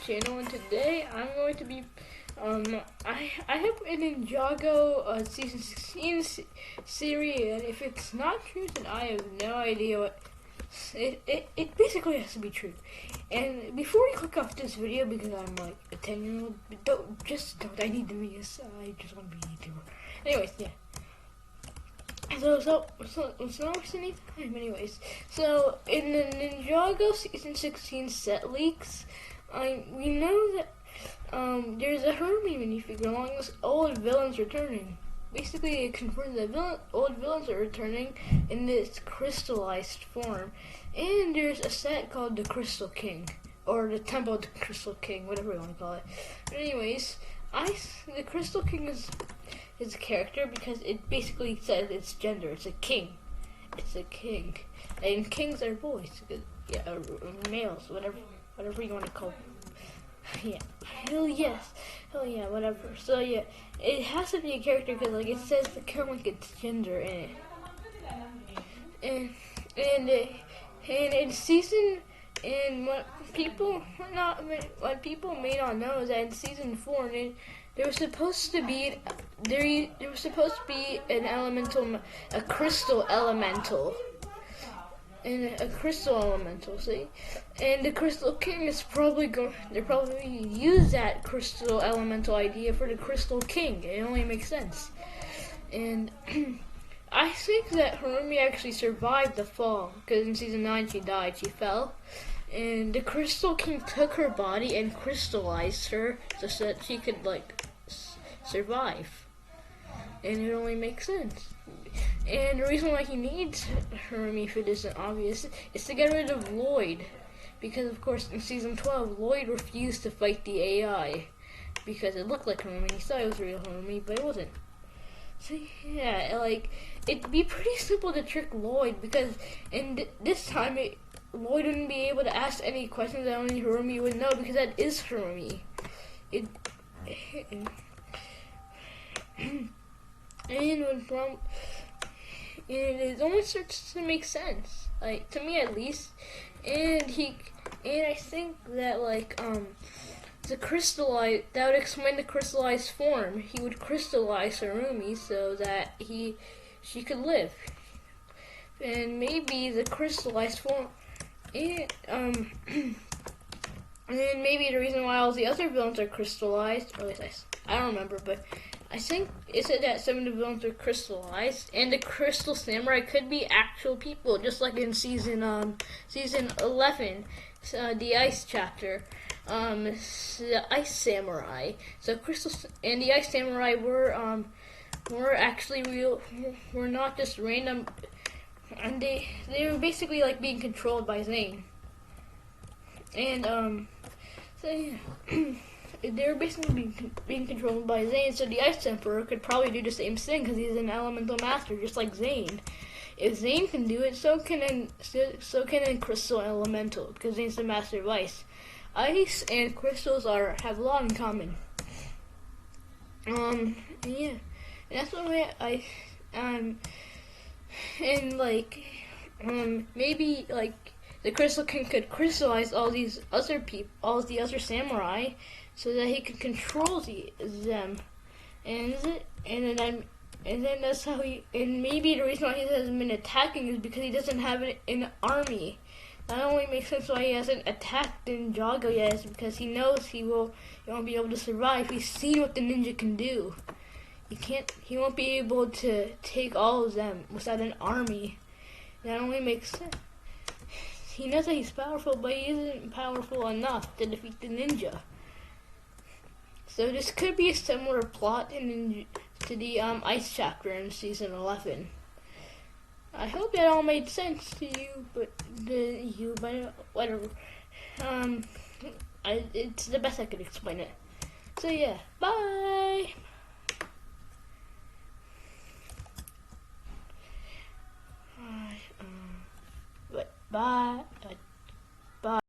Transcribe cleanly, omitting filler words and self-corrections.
channel, and today I'm going to be I have a Ninjago season 16 series, and if it's not true, then I have no idea what it basically has to be true. And before you click off this video, because I'm like a 10-year-old, don't. I need the videos. I just want to be a YouTuber. Anyways, yeah. So it's not wasting any time. Anyways, so in the Ninjago season 16 set leaks, we know that there's a Hermie minifigure along with old villains returning. Basically, it confirms that old villains are returning in this crystallized form, and there's a set called the Crystal King, or the Temple of the Crystal King, whatever you want to call it. But anyways, the Crystal King is a character because it basically says its gender. It's a king. It's a king, and kings are boys. Yeah, or males, whatever you want to call them. Yeah, hell yeah, whatever. So yeah, it has to be a character because like it says the current its gender in it, and in season, and what people may not know is that in season 4, there was supposed to be an elemental, a crystal elemental. And a crystal elemental, see? And the Crystal King is they're probably use that crystal elemental idea for the Crystal King. It only makes sense. And I think that Hermie actually survived the fall, because in season 9 she died, she fell. And the Crystal King took her body and crystallized her so that she could, like, survive. And it only makes sense. And the reason why he needs Hermie, if it isn't obvious, is to get rid of Lloyd. Because, of course, in Season 12, Lloyd refused to fight the AI. Because it looked like Hermie. He thought it was real Hermie, but it wasn't. So, yeah, like, it'd be pretty simple to trick Lloyd. Because this time, Lloyd wouldn't be able to ask any questions that only Hermie would know. Because that is Hermie. It only starts to make sense, like to me at least. And I think that the crystallized, that would explain the crystallized form. He would crystallize Harumi so that she could live, and maybe the crystallized form, and and maybe the reason why all the other villains are crystallized. Or at least I don't remember, but I think it said that some of the villains are crystallized, and the Crystal Samurai could be actual people, just like in season 11, the Ice chapter, the Ice Samurai. So and the Ice Samurai were actually real, were not just random, and they were basically like being controlled by Zane, and so yeah. They're basically being controlled by Zane, so the Ice Emperor could probably do the same thing because he's an elemental master, just like Zane. If Zane can do it, so can a crystal elemental, because Zane's the master of ice. Ice and crystals have a lot in common. Yeah, and that's why maybe like the Crystal King could crystallize all the other samurai, so that he could control them, and then that's how and maybe the reason why he hasn't been attacking is because he doesn't have an army. That only makes sense why he hasn't attacked Ninjago yet, is because he knows he won't be able to survive. He's seen what the ninja can do. He won't be able to take all of them without an army. That only makes sense. He knows that he's powerful, but he isn't powerful enough to defeat the ninja. So this could be a similar plot to the Ice chapter in season 11. I hope that all made sense to you, but whatever. It's the best I could explain it. So yeah, bye. Bye.